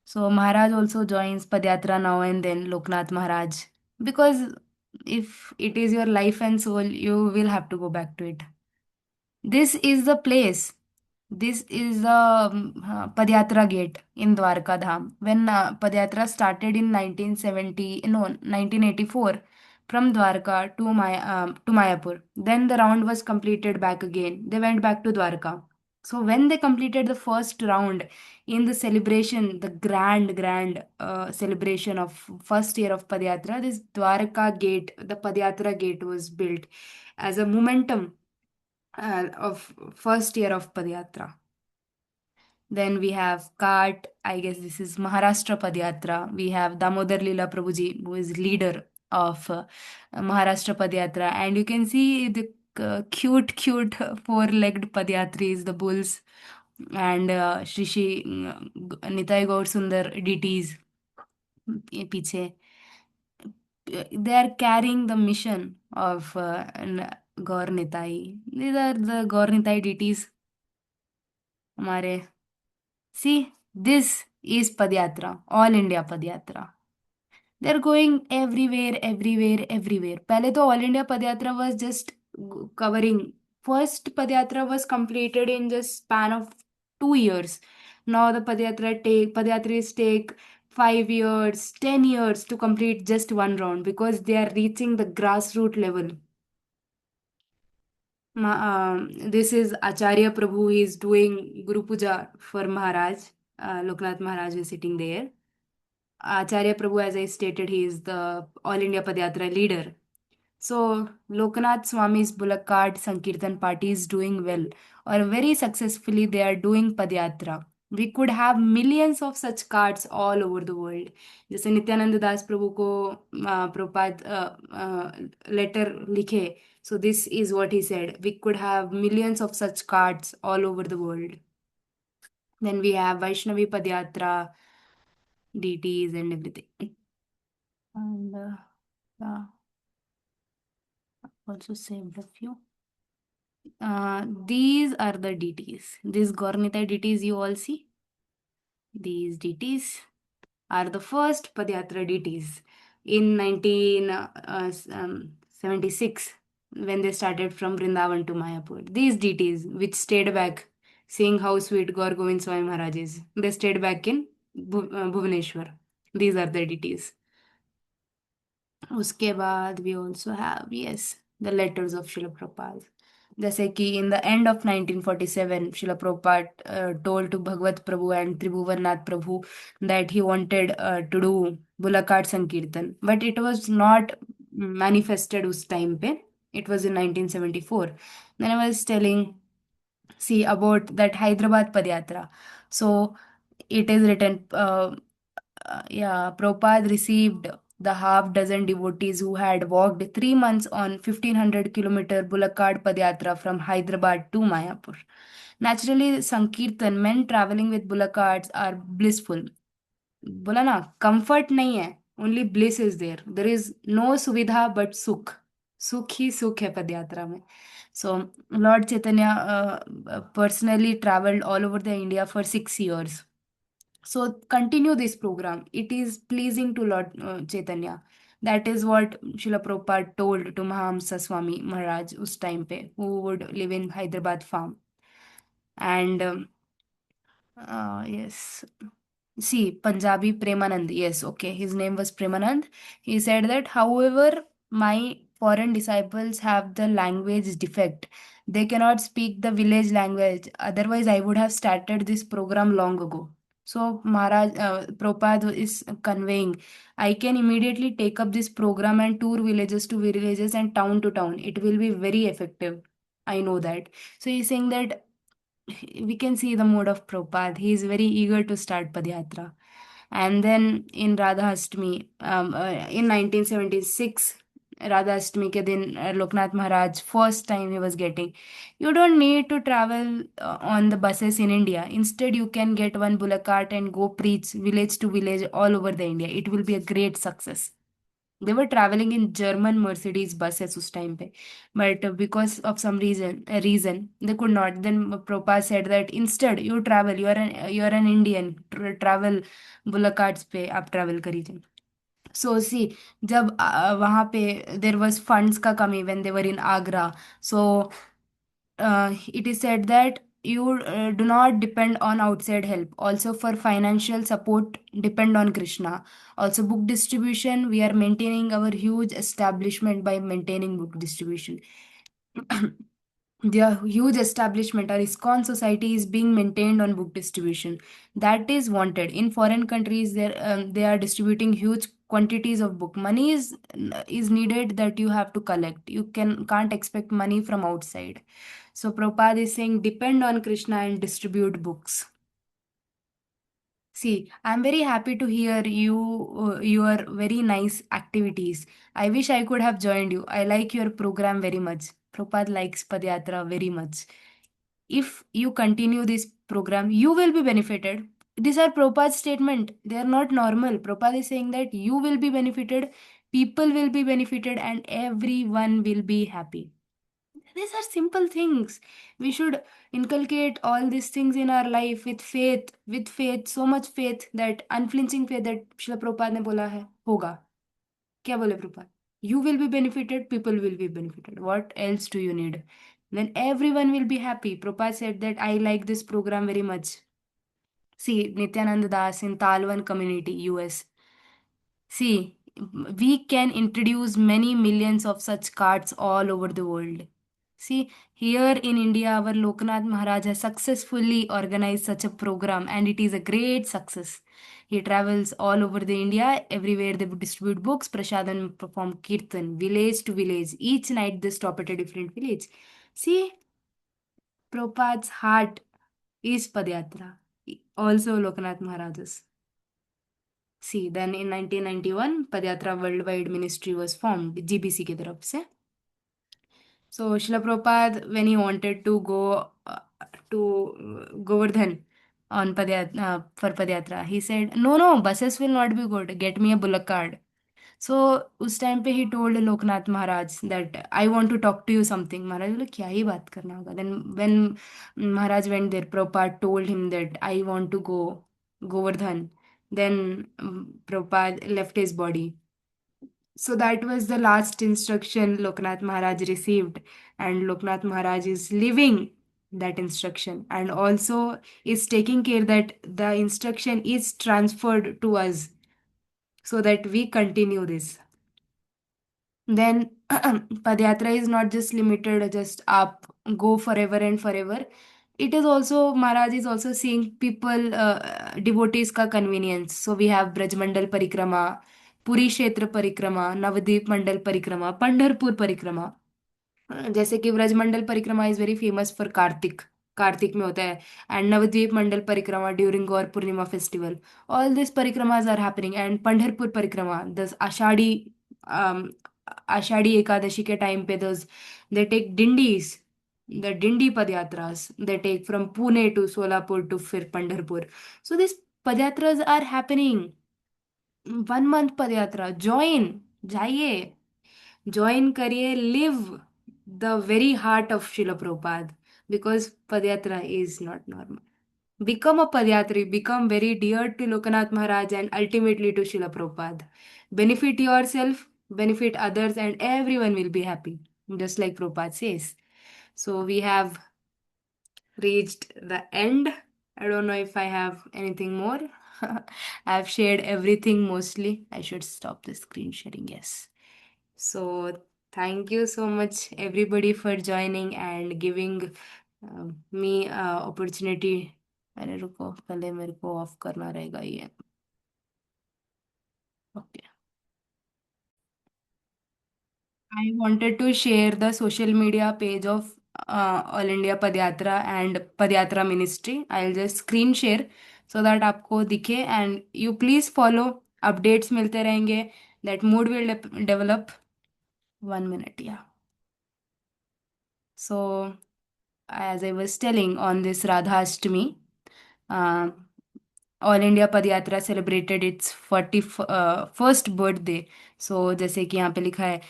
So Maharaj also joins Padyatra now and then, Loknath Maharaj. Because if it is your life and soul, you will have to go back to it. This is the place. This is the Padyatra gate in Dwarka Dham. When Padyatra started in 1970, no, 1984, from Dwarka to Mayapur. Then the round was completed back again. They went back to Dwarka. So when they completed the first round in the celebration, the grand celebration of first year of Padyatra, this Dwarka gate, the Padyatra gate was built as a momentum of first year of Padyatra. Then we have Kart, I guess this is Maharashtra Padyatra. We have Damodar Lila Prabhuji, who is leader of Maharashtra Padyatra. And you can see the cute four-legged Padyatris, the bulls, and Shri Shri Nitai Gaur Sundar deities पीछे. They are carrying the mission of Gaur Nitai. These are the Gaur Nitai deities. हमारे See, this is Padyatra, All India Padyatra. They're going everywhere. पहले तो All India Padyatra was just covering. First Padyatra was completed in just span of 2 years. Now the Padyatras take 5 years, 10 years to complete just one round because they are reaching the grassroots level. This is Acharya Prabhu. He is doing Guru Puja for Maharaj. Loknath Maharaj is sitting there. Acharya Prabhu, as I stated, he is the All India Padyatra leader. So, Loknath Swami's Bullock Cart Sankirtan party is doing well, or very successfully, they are doing Padyatra. We could have millions of such carts all over the world. जैसे नित्यानंद दास प्रभु को Prabhupada letter लिखे. So this is what he said. We could have millions of such carts all over the world. Then we have Vaishnavi Padyatra, deities and everything. And yeah, also saved a few. These are the deities. These Gaurnitai deities you all see. These deities are the first Padyatra deities in 1976 when they started from Vrindavan to Mayapur. These deities which stayed back, seeing how sweet Gaur Govind Swami Maharaj is, they stayed back in Bhubaneswar. These are the deities. उसके बाद we also have, yes, the letters of Srila Prabhupada. जैसे कि in the end of 1947, Srila Prabhupada told to Bhagwat Prabhu and Tribhuvan Nath Prabhu that he wanted to do Bulakart Sankirtan, but it was not manifested उस time पे. It was in 1974. Then I was telling, see, about that Hyderabad Padyatra. So it is written, yeah, Prabhupada received the half dozen devotees who had walked 3 months on 1500-kilometer Bulakad Padyatra from Hyderabad to Mayapur. Naturally, Sankirtan, men traveling with Bulakards are blissful. बोला ना, comfort नहीं है, only bliss is there. There is no सुविधा but सुख. सुख ही सुख है पदयात्रा में. So Lord Chaitanya personally traveled all over the India for 6 years. So continue this program. It is pleasing to Lord Chaitanya. That is what Srila Prabhupada told to Mahamsa Swami Maharaj us time pe, who would live in Hyderabad farm. And yes. See, Punjabi Premanand. Yes, okay. His name was Premanand. He said that, however, my foreign disciples have the language defect. They cannot speak the village language. Otherwise, I would have started this program long ago. So, Maharaj, Prabhupada is conveying, I can immediately take up this program and tour villages to villages and town to town. It will be very effective. I know that. So, he's saying that we can see the mood of Prabhupada. He is very eager to start Padyatra. And then in Radha Ashtami, in 1976, Radha Ashtami ke din, Loknath Maharaj, first time he was getting, you don't need to travel on the buses in India. Instead, you can get one bullock cart and go preach village to village all over the India. It will be a great success. They were traveling in German Mercedes buses उस time पे, but because of some reason they could not. Then Prabhupada said that instead you travel, you are an Indian, travel bullock carts पे आप travel करिए. So see, जब वहाँ पे there was funds का कमी when they were in Agra. So it is said that you do not depend on outside help. Also, for financial support, depend on Krishna. Also, book distribution, we are maintaining our huge establishment by maintaining book distribution. Their huge establishment, our ISKCON society, is being maintained on book distribution. That is wanted. In foreign countries, they are distributing huge quantities of book. Money is needed that you have to collect. You can't expect money from outside. So Prabhupada is saying depend on Krishna and distribute books. See, I'm very happy to hear your very nice activities. I wish I could have joined you. I like your program very much. Prabhupada likes Padyatra very much. If you continue this program, you will be benefited. These are Prabhupada's statement. They are not normal. Prabhupada is saying that you will be benefited, people will be benefited, and everyone will be happy. These are simple things. We should inculcate all these things in our life with faith, so much faith, that unflinching faith that Srila Prabhupada ने बोला है होगा. क्या बोले Prabhupada? You will be benefited, people will be benefited. What else do you need? Then everyone will be happy. Prabhupada said that I like this program very much. See, Nityananda Das in Talwan community, US. See, we can introduce many millions of such cards all over the world. See, here in India, our Loknath Maharaj has successfully organized such a program, and it is a great success. He travels all over the India. Everywhere they distribute books, prasad, and perform kirtan, village to village. Each night they stop at a different village. See, Prabhupada's heart is Padyatra. Also Loknath Maharaj's. See, then in 1991, Padyatra Worldwide Ministry was formed, GBC की तरफ से. So Srila Prabhupada, when he wanted to go to Govardhan for Padyatra, he said, no, buses will not be good. Get me a bullock cart. So उस time पे he told Loknath Maharaj that I want to talk to you something. Maharaj बोले क्या ही बात करना होगा. Then when Maharaj went there, Prabhupada told him that I want to go Govardhan. Then Prabhupada left his body. So that was the last instruction Loknath Maharaj received, and Loknath Maharaj is living that instruction and also is taking care that the instruction is transferred to us so that we continue this. Then Padyatra is not just limited just up, go forever and forever. It is also, Maharaj is also seeing people, devotees ka convenience. So we have Braj Mandal Parikrama, Puri Kshetra Parikrama, Navadvip Mandal Parikrama, Pandharpur Parikrama. जैसे कि Vraja Mandala parikrama is very famous for Kartik, Kartik में होता है. And Navadwip Mandala parikrama during Gaura Purnima festival. All this parikramas are happening. And Pandharpur parikrama this Ashadhi, Ashadhi Ekadashi के time पे this they take dindis, the dindi padayatras they take from Pune to Solapur to फिर Pandharpur. So this padayatras are happening. 1 month padayatra join, जाइए, join करिए, live the very heart of Shila Prabhupada, because padyatra is not normal. Become a Padyatri, become very dear to Lokanath Maharaj and ultimately to Srila Prabhupada. Benefit yourself, benefit others, and everyone will be happy, just like Prabhupada says. So we have reached the end. I don't know if I have anything more. I've shared everything mostly. I should stop the screen sharing, yes. So thank you so much, everybody, for joining and giving me opportunity. अरे रुको, पहले मेरे को of करना रहेगा ये. Okay. I wanted to share the social media page of All India Padyatra and Padyatra Ministry. I'll just screen share so that आपको दिखे and you please follow. Updates मिलते रहेंगे. That mood will develop. 1 minute, yeah. So as I was telling, on this Radha Ashtami, uh, all India padayatra celebrated its 41st birthday. So जैसे कि यहाँ पे लिखा है,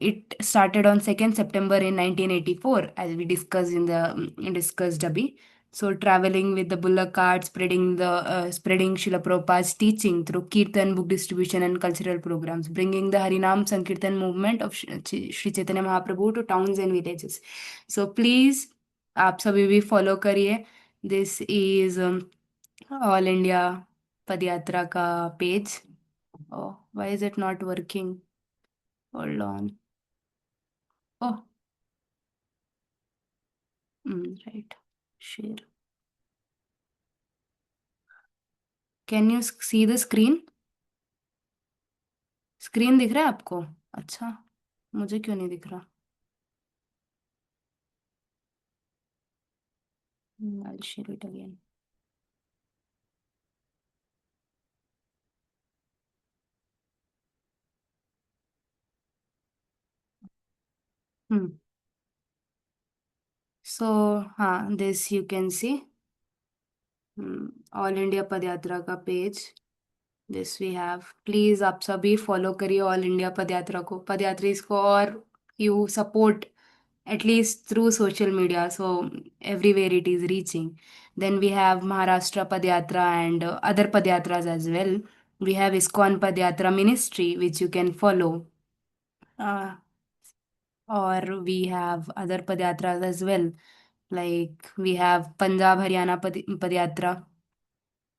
इट स्टार्टेड ऑन 2 सितंबर in 1984 as we discussed अभी. So traveling with the bullock cart, spreading Srila Prabhupada's teaching through kirtan, book distribution, and cultural programs, bringing the Harinam Sankirtan movement of Shri Chaitanya Mahaprabhu to towns and villages. So please, आप सभी भी follow करिए. This is all India padayatra का page. Oh, why is it not working? Hold on. Oh, right. Share. Can you see the screen? Screen दिख रहा है आपको? अच्छा, मुझे क्यों नहीं दिख रहा? I'll share it again. Hmm. So, हाँ, this you can see. All India padayatra का page. This we have. Please आप सभी फॉलो करिए ऑल इंडिया पदयात्रा को, पदयात्रीज को, और you support at least through social media, so everywhere it is reaching. Then we have Maharashtra Padyatra and other Padyatras as well. We have ISKCON Padyatra Ministry, which you can follow. Uh, or we have other Padyatras as well. Like we have Punjab Haryana Padyatra.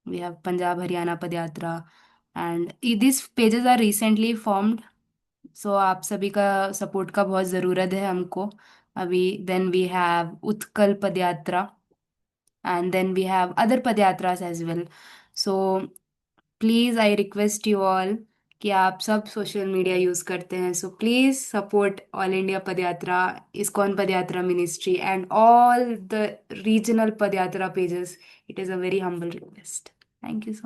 We have Punjab Haryana Padyatra. And these pages are recently formed. सो आप सभी का support का बहुत ज़रूरत है हमको अभी. Then we have Utkal padayatra and then we have other padayatras as well. So please I request you all कि आप सब सोशल मीडिया यूज़ करते हैं, so please support all India padayatra, ISKCON padayatra ministry and all the regional padayatra pages. It is a very humble request. Thank you.